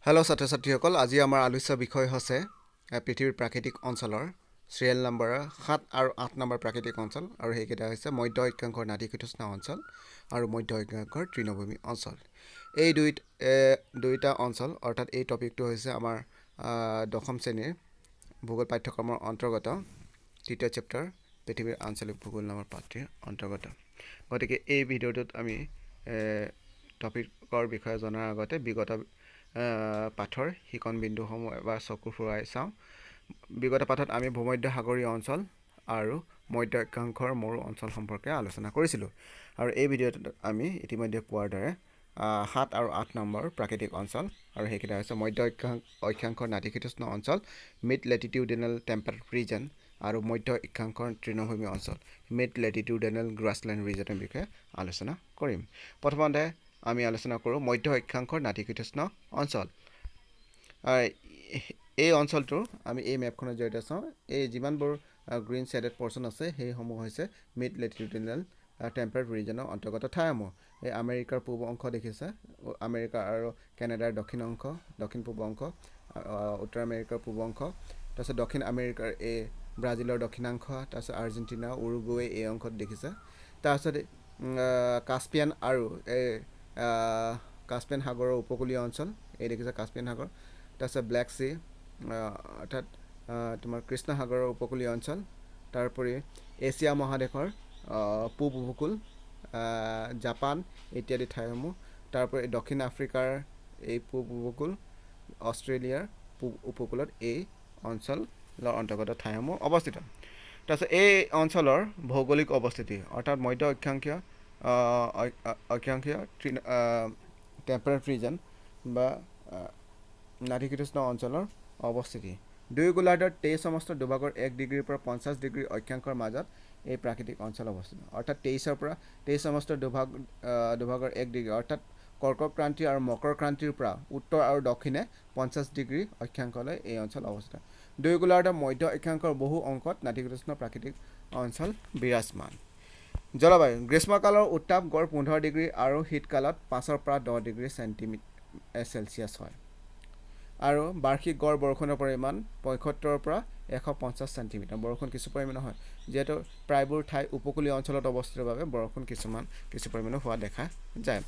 Hello' ছাত্ৰ ছাত্ৰীসকল, আজি আমাৰ আলোচ্য বিষয় হৈছে পৃথিৱীৰ প্ৰাকৃতিক অঞ্চলৰ চিৰিয়েল নম্বৰ 7 আৰু 8 নম্বৰ প্ৰাকৃতিক অঞ্চল, আৰু সেইকেইটা হৈছে মধ্য অক্ষাংশৰ নাতিশীতোষ্ণ অঞ্চল আৰু মধ্য অক্ষাংশৰ তৃণভূমি অঞ্চল। এই দুইটা অঞ্চল, অৰ্থাৎ এই টপিকটো হৈছে আমাৰ দশম শ্ৰেণীৰ ভূগোল পাঠ্যক্ৰমৰ অন্তৰ্গত তৃতীয় চেপ্টাৰ পৃথিৱীৰ আঞ্চলিক ভূগোল নামৰ পাঠটিৰ অন্তৰ্গত। গতিকে এই ভিডিঅ'টোত আমি টপিকৰ বিষয়ে জনাৰ আগতে বিগত পাঠৰ শিকন বিন্দুসমূহ এবাৰ চকু ফুৰাই চাওঁ। বিগত পাঠত আমি ভূমধ্য সাগৰীয় অঞ্চল আৰু মধ্য অক্ষাংশৰ মৰু অঞ্চল সম্পৰ্কে আলোচনা কৰিছিলোঁ, আৰু এই ভিডিঅ'টোত আমি ইতিমধ্যে পোৱাৰ দৰে 7 আৰু 8 নম্বৰ প্ৰাকৃতিক অঞ্চল, আৰু সেইকেইটা হৈছে মধ্য অক্ষাংশৰ নাতিশীতোষ্ণ অঞ্চল Mid-Latitudinal Temperate Region আৰু মধ্য অক্ষাংশৰ তৃণভূমি অঞ্চল Mid-Latitudinal Grassland Regionৰ বিষয়ে আলোচনা কৰিম। প্ৰথমতে আমি আলোচনা কৰোঁ মধ্য অক্ষাংশৰ নাতিশীতোষ্ণ অঞ্চল। এই অঞ্চলটো আমি এই মেপখনৰ জৰিয়তে চাওঁ। এই যিমানবোৰ গ্ৰীণ শ্বেডেড পৰ্চন আছে সেইসমূহ হৈছে মিড লেটিটিউডিনেল টেম্পাৰেট ৰিজনৰ অন্তৰ্গত ঠাইসমূহ। এই আমেৰিকাৰ পূব অংশ দেখিছে, আমেৰিকা আৰু কানাডাৰ দক্ষিণ পূব অংশ, উত্তৰ আমেৰিকাৰ পূব অংশ, তাৰপিছত দক্ষিণ আমেৰিকাৰ এই ব্ৰাজিলৰ দক্ষিণাংশ, তাৰপিছত আৰ্জেণ্টিনা, উৰুগুৱে এই অংশত দেখিছে। তাৰপিছত কাস্পিয়ান আৰু এই কাস্পিয়ান সাগৰৰ উপকূলীয় অঞ্চল, এই দেখিছে কাস্পিয়ান সাগৰ। তাৰপিছত ব্লেক চি, অৰ্থাৎ তোমাৰ কৃষ্ণ সাগৰৰ উপকূলীয় অঞ্চল। তাৰোপৰি এছিয়া মহাদেশৰ পূব উপকূল, জাপান ইত্যাদি ঠাইসমূহ। তাৰোপৰি দক্ষিণ আফ্ৰিকাৰ এই পূব উপকূল, অষ্ট্ৰেলিয়াৰ পূব উপকূলত এই অঞ্চলৰ অন্তৰ্গত ঠাইসমূহ অৱস্থিত। তাৰপিছত এই অঞ্চলৰ ভৌগোলিক অৱস্থিতি, অৰ্থাৎ মধ্য অক্ষাংশীয় টেম্পাৰেট ৰিজন বা নাতিশীতোষ্ণ অঞ্চলৰ অৱস্থিতি। দুই গোলাৰ্ধৰ 23 সমস্ত দুভাগৰ 1 ডিগ্ৰীৰ পৰা 50 ডিগ্ৰী অক্ষাংশৰ মাজত এই প্ৰাকৃতিক অঞ্চল অৱস্থিত। অৰ্থাৎ 23 সমস্ত দুভাগৰ 1 ডিগ্ৰী, অৰ্থাৎ কৰ্কট ক্ৰান্তি আৰু মকৰ ক্ৰান্তিৰ পৰা উত্তৰ আৰু দক্ষিণে 50 ডিগ্ৰী অক্ষাংশলৈ এই অঞ্চল অৱস্থিত। দুই গোলাৰ্ধৰ মধ্য অক্ষাংশৰ বহু অংশত নাতিশীতোষ্ণ প্ৰাকৃতিক অঞ্চল বিৰাজমান। জলবায়ু: গ্ৰীষ্মকালৰ উত্তাপ গড় 15 ডিগ্ৰী আৰু শীতকালত 5 পৰা 10 ডিগ্ৰী চেলছিয়াছ হয়, আৰু বাৰ্ষিক গড় বৰষুণৰ পৰিমাণ 75 পৰা 150 চেণ্টিমিটাৰ। বৰষুণ কিছু পৰিমাণে হয়, যিহেতু প্ৰায়বোৰ ঠাই উপকূলীয় অঞ্চলত অৱস্থিত বাবে বৰষুণ কিছু পৰিমাণে হোৱা দেখা যায়।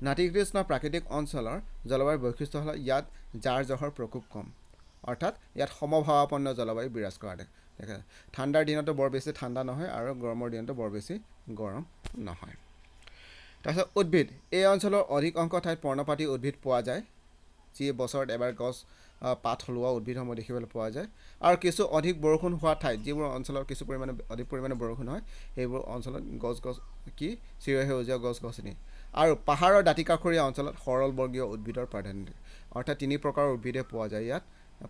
নাতিশীতোষ্ণ প্ৰাকৃতিক অঞ্চলৰ জলবায়ুৰ বৈশিষ্ট্য হ'ল ইয়াত জাঁৰ জহৰ প্ৰকোপ কম, অৰ্থাৎ ইয়াত সমভাৱাপন্ন জলবায়ু বিৰাজ কৰা দেখা যায়। ঠাণ্ডাৰ দিনতো বৰ বেছি ঠাণ্ডা নহয় আৰু গৰমৰ দিনতো বৰ বেছি গৰম নহয়। তাৰপিছত উদ্ভিদ: এই অঞ্চলৰ অধিক অংশ ঠাইত পৰ্ণপাতী উদ্ভিদ পোৱা যায়, যি বছৰত এবাৰ গছ পাত সলোৱা উদ্ভিদসমূহ দেখিবলৈ পোৱা যায়। আৰু কিছু অধিক বৰষুণ হোৱা ঠাইত, যিবোৰ অঞ্চলত অধিক পৰিমাণে বৰষুণ হয়, সেইবোৰ অঞ্চলত চিৰসেউজীয়া গছ গছনি আৰু পাহাৰৰ দাঁতিকাষৰীয়া অঞ্চলত সৰলবৰ্গীয় উদ্ভিদৰ প্ৰাধান্য দিয়ে। অৰ্থাৎ 3 প্ৰকাৰৰ উদ্ভিদে পোৱা যায় ইয়াত।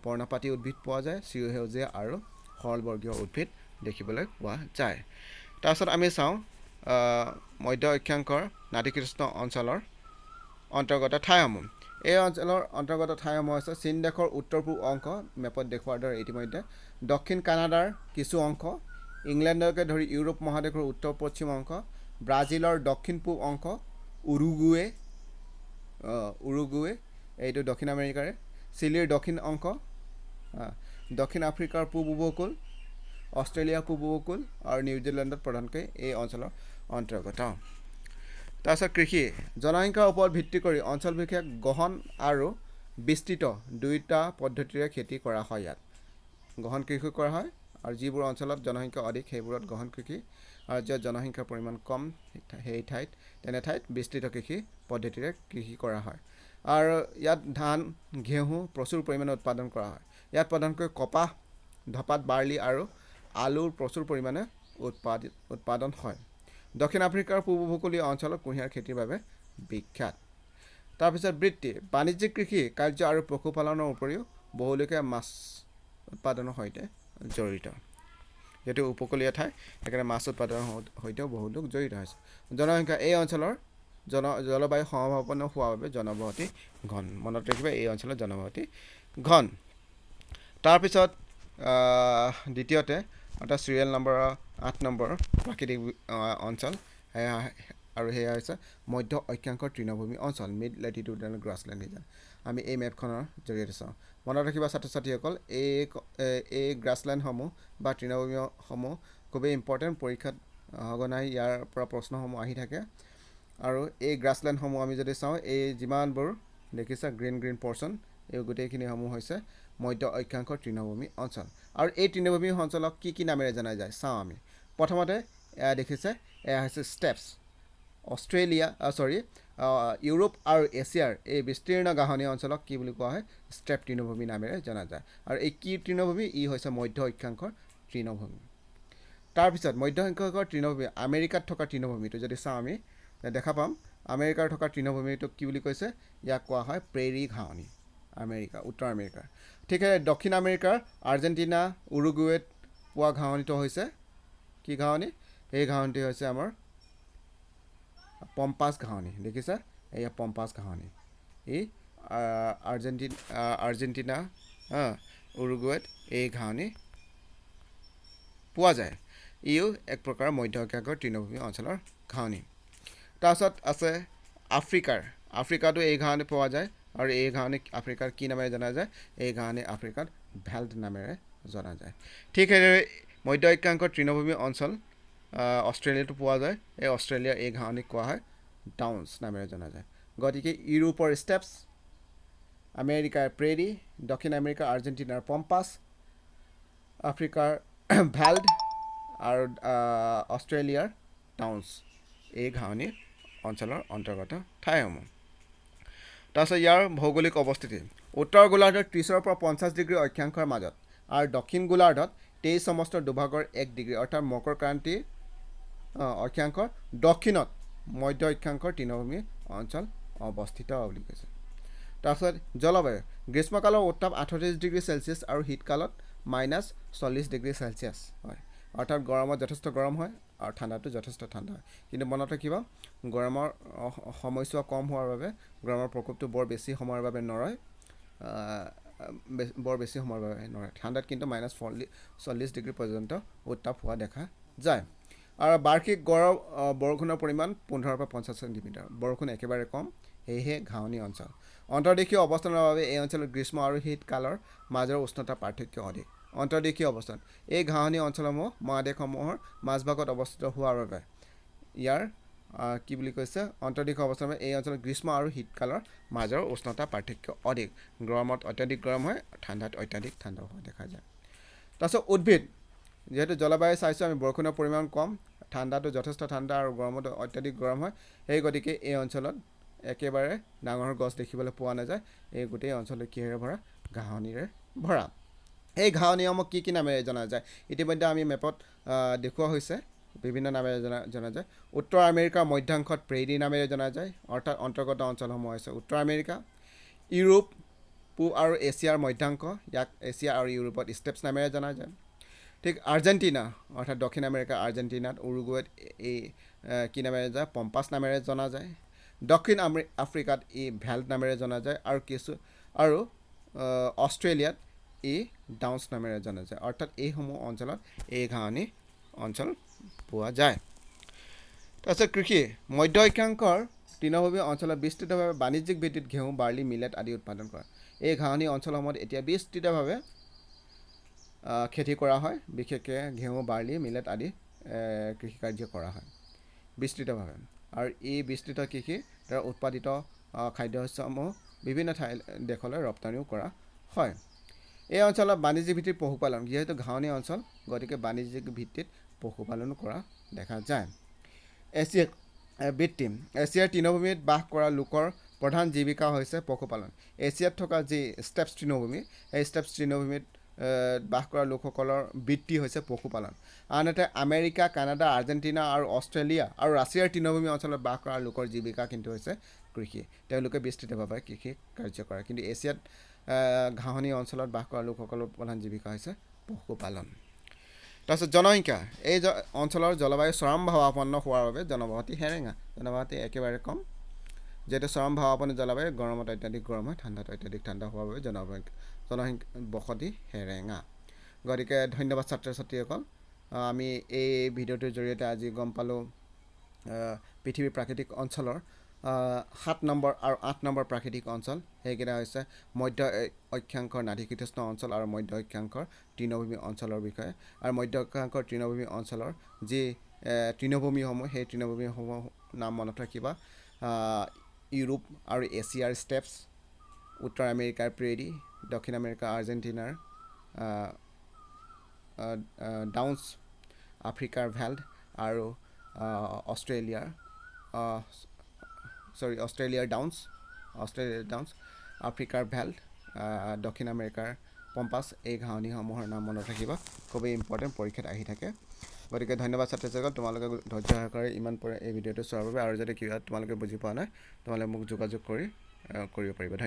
পৰ্ণপাতী উদ্ভিদ পোৱা যায়, চিৰসেউজীয়া আৰু সৰলবৰ্গীয় উদ্ভিদ দেখিবলৈ পোৱা যায়। তাৰপিছত আমি চাওঁ মধ্য অক্ষাংশৰ নাতিশীতোষ্ণ অঞ্চলৰ অন্তৰ্গত ঠাইসমূহ। এই অঞ্চলৰ অন্তৰ্গত ঠাইসমূহ হৈছে চীন দেশৰ উত্তৰ পূব অংশ, মেপত দেখুওৱাৰ দৰে ইতিমধ্যে, দক্ষিণ কানাডাৰ কিছু অংশ, ইংলেণ্ডকে ধৰি ইউৰোপ মহাদেশৰ উত্তৰ পশ্চিম অংশ, ব্ৰাজিলৰ দক্ষিণ পূব অংশ, উৰুগুৱে এইটো দক্ষিণ আমেৰিকাৰে, চিলিৰ দক্ষিণ অংশ, দক্ষিণ আফ্ৰিকাৰ পূব উপকূল, অষ্ট্ৰেলিয়াৰ পূব উপকূল আৰু নিউজিলেণ্ডত প্ৰধানকৈ এই অঞ্চলৰ অন্তৰ্গত। তাৰপিছত কৃষি: জনসংখ্যাৰ ওপৰত ভিত্তি কৰি অঞ্চল বিশেষ গহন আৰু বিস্তৃত দুয়োটা পদ্ধতিৰে খেতি কৰা হয়। ইয়াত গহন কৃষি কৰা হয়, আৰু যিবোৰ অঞ্চলত জনসংখ্যা অধিক সেইবোৰত গহন কৃষি, আৰু য'ত জনসংখ্যাৰ পৰিমাণ কম তেনে ঠাইত বিস্তৃত কৃষি পদ্ধতিৰে কৃষি কৰা হয়। আৰু ইয়াত ধান, ঘেঁহু প্ৰচুৰ পৰিমাণে উৎপাদন কৰা হয়। ইয়াত প্ৰধানকৈ কপাহ, ধপাত, বাৰ্লি আৰু আলুৰ প্ৰচুৰ পৰিমাণে উৎপাদন হয়। দক্ষিণ আফ্ৰিকাৰ পূব উপকূলীয় অঞ্চলত কুঁহিয়াৰ খেতিৰ বাবে বিখ্যাত। তাৰপিছত বৃত্তি: বাণিজ্যিক কৃষি কাৰ্য আৰু পশুপালনৰ উপৰিও বহুলোকে মাছ উৎপাদনৰ সৈতে জড়িত। যিহেতু উপকূলীয় ঠাই, সেইকাৰণে মাছ উৎপাদনৰ সৈতেও বহু লোক জড়িত হৈছে। জনসংখ্যা: এই অঞ্চলৰ জলবায়ু সমভাৱাপন্ন হোৱাৰ বাবে জনবসতি ঘন। মনত ৰাখিবা, এই অঞ্চলত জনবসতি ঘন। তাৰপিছত দ্বিতীয়তে, অৰ্থাৎ চিৰিয়েল নম্বৰ 8 নম্বৰ প্ৰাকৃতিক অঞ্চল, আৰু সেয়া হৈছে মধ্য অক্ষাংশৰ তৃণভূমি অঞ্চল Mid-Latitude Grassland ৰিজন আমি এই মেপখনৰ জৰিয়তে চাওঁ মনত ৰাখিবা ছাত্ৰ ছাত্ৰীসকল এই গ্ৰাছলেণ্ডসমূহ বা তৃণভূমিসমূহ খুবেই ইম্পৰ্টেণ্ট পৰীক্ষাত সঘনাই ইয়াৰ পৰা প্ৰশ্নসমূহ আহি থাকে আৰু এই গ্ৰাছলেণ্ডসমূহ আমি যদি চাওঁ এই যিমানবোৰ দেখিছা গ্ৰীণ পৰ্চন এই গোটেইখিনিসমূহ হৈছে মধ্য অক্ষাংশৰ তৃণভূমি অঞ্চল আৰু এই তৃণভূমি অঞ্চলক কি নামেৰে জনা যায় চাওঁ আমি প্ৰথমতে এয়া দেখিছে এয়া হৈছে ষ্টেপছ অষ্ট্ৰেলিয়া ইউৰোপ আৰু এছিয়াৰ এই বিস্তীৰ্ণ ঘাঁহনি অঞ্চলক কি বুলি কোৱা হয় ষ্টেপ তৃণভূমি নামেৰে জনা যায় আৰু এই কি তৃণভূমি ই হৈছে মধ্য অক্ষাংশৰ তৃণভূমি তাৰপিছত মধ্য অক্ষাংশৰ তৃণভূমি আমেৰিকাত থকা তৃণভূমিটো যদি চাওঁ আমি দেখা পাম আমেৰিকাৰ থকা তৃণভূমিটোক কি বুলি কৈছে ইয়াক কোৱা হয় প্ৰেৰী ঘাঁহনি আমেৰিকা উত্তৰ আমেৰিকাৰ ঠিক আছে দক্ষিণ আমেৰিকাৰ আৰ্জেণ্টিনা উৰুগুৱেত পোৱা ঘাঁহনিটো হৈছে কি ঘাঁহনি এই ঘাঁহনিটো হৈছে আমাৰ পম্পাছ ঘাঁহনি দেখিছা এয়া পম্পাছ ঘাঁহনি এই আৰ্জেণ্টিনা উৰুগুৱেত এই ঘাঁহনি পোৱা যায় ইও এক প্ৰকাৰ মধ্য অক্ষাংশৰ তৃণভূমি অঞ্চলৰ ঘাঁহনি তাৰপিছত আছে আফ্ৰিকাতো এই ঘাঁহনি পোৱা যায় আৰু এই ঘাঁহনি আফ্ৰিকাৰ কি নামেৰে জনা যায় এই ঘাঁহনি আফ্ৰিকাত ভেল্ট নামেৰে জনা যায় ঠিক সেইদৰে মধ্য অক্ষাংশৰ তৃণভূমি অঞ্চল অষ্ট্ৰেলিয়াতো পোৱা যায় এই অষ্ট্ৰেলিয়াৰ এই ঘাঁহনিক কোৱা হয় ডাউন্স নামেৰে জনা যায় গতিকে ইউৰোপৰ ষ্টেপছ আমেৰিকাৰ প্ৰেৰী দক্ষিণ আমেৰিকাৰ আৰ্জেণ্টিনাৰ পম্পাছ আফ্ৰিকাৰ ভেল্ট আৰু অষ্ট্ৰেলিয়াৰ ডাউন্স এই ঘাঁহনি অঞ্চলৰ অন্তৰ্গত ঠাইসমূহ তাৰপিছত ইয়াৰ ভৌগোলিক অৱস্থিতি উত্তৰ গোলাৰ্ধৰ 30 পৰা 50 ডিগ্ৰী অক্ষাংশৰ মাজত আৰু দক্ষিণ গোলাৰ্ধত 23 সমস্তৰ দুভাগৰ 1 ডিগ্ৰী অৰ্থাৎ মকৰ ক্ৰান্তি অক্ষাংশৰ দক্ষিণত মধ্য অক্ষাংশৰ তৃণভূমি অঞ্চল অৱস্থিত বুলি কৈছে তাৰপিছত জলবায়ু গ্ৰীষ্মকালৰ উত্তাপ 38 ডিগ্ৰী চেলছিয়াছ আৰু শীতকালত -40 ডিগ্ৰী চেলছিয়াছ হয় অৰ্থাৎ গৰমত যথেষ্ট গৰম হয় আৰু ঠাণ্ডাটো যথেষ্ট ঠাণ্ডা হয় কিন্তু মনত ৰাখিবা গৰমৰ সময়ছোৱা কম হোৱাৰ বাবে গৰমৰ প্ৰকোপটো বৰ বেছি সময়ৰ বাবে নৰয় ঠাণ্ডাত কিন্তু -40 ডিগ্ৰী পৰ্যন্ত উত্তাপ হোৱা দেখা যায় আৰু বাৰ্ষিক গড় বৰষুণৰ পৰিমাণ 15 পৰা 50 চেণ্টিমিটাৰ বৰষুণ একেবাৰে কম সেয়েহে ঘাঁহনি অঞ্চল অন্তৰ্দেশীয় অৱস্থানৰ বাবে এই অঞ্চলত গ্ৰীষ্ম আৰু শীতকালৰ মাজৰ উষ্ণতা পাৰ্থক্য অধিক অন্তৰ্দেশীয় অৱস্থান এই ঘাঁহনি অঞ্চলসমূহ মহাদেশসমূহৰ মাজভাগত অৱস্থিত হোৱাৰ বাবে ইয়াৰ কি বুলি কৈছে অন্তৰ্দেশীয় অৱস্থানৰ বাবে এই অঞ্চলত গ্ৰীষ্ম আৰু শীতকালৰ মাজৰ উষ্ণতা পাৰ্থক্য অধিক গৰমত অত্যাধিক গৰম হয় ঠাণ্ডাত অত্যাধিক ঠাণ্ডা হোৱা দেখা যায় তাৰপিছত উদ্ভিদ যেহেতু জলবায়ু চাইছোঁ আমি বৰষুণৰ পৰিমাণ কম ঠাণ্ডাটো যথেষ্ট ঠাণ্ডা আৰু গৰমত অত্যাধিক গৰম হয় সেই গতিকে এই অঞ্চলত একেবাৰে ডাঙৰ গছ দেখিবলৈ পোৱা নাযায় এই গোটেই অঞ্চলটো কিহেৰে ভৰা ঘাঁহনিৰে ভৰা এই ঘাঁহনিসমূহ কি নামেৰে জনা যায় ইতিমধ্যে আমি মেপত দেখুওৱা হৈছে বিভিন্ন নামেৰে জনা যায় উত্তৰ আমেৰিকাৰ মধ্যাংশত প্ৰেৰী নামেৰে জনা যায় অৰ্থাৎ অন্তৰ্গত অঞ্চলসমূহ হৈছে উত্তৰ আমেৰিকা ইউৰোপ পূব আৰু এছিয়াৰ মধ্যাংশ ইয়াক এছিয়া আৰু ইউৰোপত ষ্টেপছ নামেৰে জনা যায় ঠিক আৰ্জেণ্টিনা অৰ্থাৎ দক্ষিণ আমেৰিকাৰ আৰ্জেণ্টিনাত উৰুগুৱেত এই কি নামেৰে যায় পম্পাছ নামেৰে জনা যায় দক্ষিণ আফ্ৰিকাত ই ভেল্ট নামেৰে জনা যায় আৰু অষ্ট্ৰেলিয়াত ই ডাউন্স নামেৰে জনা যায় অৰ্থাৎ এইসমূহ অঞ্চলত এই ঘাঁহনি অঞ্চল পোৱা যায় তাৰপিছত কৃষি মধ্য অক্ষাংশৰ তৃণভূমি অঞ্চলত বিস্তৃতভাৱে বাণিজ্যিক ভিত্তিত ঘেঁহু বাৰ্লি মিলেট আদি উৎপাদন কৰে এই ঘাঁহনি অঞ্চলসমূহত এতিয়া বিস্তৃতভাৱে খেতি কৰা হয় বিশেষকৈ ঘেঁহু বাৰ্লি মিলেট আদি কৃষিকাৰ্য কৰা হয় বিস্তৃতভাৱে আৰু এই বিস্তৃত কৃষি তাৰ উৎপাদিত খাদ্যশস্যসমূহ বিভিন্ন দেশলৈ ৰপ্তানিও কৰা হয় এই অঞ্চলত বাণিজ্যিক ভিত্তিত পশুপালন যিহেতু ঘাঁহনি অঞ্চল গতিকে বাণিজ্যিক ভিত্তিত পশুপালন কৰা দেখা যায় এছিয়াৰ তৃণভূমিত বাস কৰা লোকৰ প্ৰধান জীৱিকা হৈছে পশুপালন এছিয়াত থকা যি ষ্টেপছ তৃণভূমি এই ষ্টেপছ তৃণভূমিত বাস কৰা লোকসকলৰ বৃত্তি হৈছে পশুপালন আনহাতে আমেৰিকা কানাডা আৰ্জেণ্টিনা আৰু অষ্ট্ৰেলিয়া আৰু ৰাছিয়াৰ তৃণভূমি অঞ্চলত বাস কৰা লোকৰ জীৱিকা কিন্তু হৈছে কৃষি তেওঁলোকে বিস্তৃতভাৱে কৃষি কাৰ্য কৰে কিন্তু এছিয়াত ঘাঁহনি অঞ্চলত বাস কৰা লোকসকলৰ প্ৰধান জীৱিকা হৈছে পশুপালন তাৰপিছত জনসংখ্যা এই অঞ্চলৰ জলবায়ু চৰম ভাৱাপন্ন হোৱাৰ বাবে জনবসতি হেৰেঙা জনবসতি একেবাৰে কম যেহেতু চৰম ভাৱাপন্ন জলবায়ু গৰমত অত্যাধিক গৰম হয় ঠাণ্ডাত অত্যাধিক ঠাণ্ডা হোৱাৰ বাবে জনবসতি হেৰেঙা গতিকে ধন্যবাদ ছাত্ৰ ছাত্ৰীসকল আমি এই ভিডিঅ'টোৰ জৰিয়তে আজি গম পালোঁ পৃথিৱীৰ প্ৰাকৃতিক অঞ্চলৰ 7 নম্বৰ আৰু 8 নম্বৰ প্ৰাকৃতিক অঞ্চল সেইকেইটা হৈছে মধ্য অক্ষাংশৰ নাতিশীতোষ্ণ অঞ্চল আৰু মধ্য অক্ষাংশৰ তৃণভূমি অঞ্চলৰ বিষয়ে আৰু মধ্য অক্ষাংশৰ তৃণভূমি অঞ্চলৰ যি তৃণভূমিসমূহ সেই তৃণভূমিসমূহ নাম মনত ৰাখিবা ইউৰোপ আৰু এছিয়াৰ ষ্টেপছ উত্তৰ আমেৰিকাৰ প্ৰেৰী দক্ষিণ আমেৰিকাৰ আৰ্জেণ্টিনাৰ ডাউন্স আফ্ৰিকাৰ ভেল্ড আৰু অষ্ট্ৰেলিয়াৰ ডাউন্স আফ্ৰিকাৰ ভেল্ড দক্ষিণ আমেৰিকাৰ পম্পাছ এই ঘাঁহনিসমূহৰ নাম মনত ৰাখিবা খুবেই ইম্পৰ্টেণ্ট পৰীক্ষাত আহি থাকে গতিকে ধন্যবাদ ছাত্ৰ ছাত্ৰীসকল তোমালোকে ধৈৰ্য সহকাৰে ইমান এই ভিডিঅ'টো চোৱাৰ বাবে আৰু যদি কিবা তোমালোকে বুজি পোৱা নাই তোমালোকে মোক যোগাযোগ কৰিব পাৰিবা ধন্যবাদ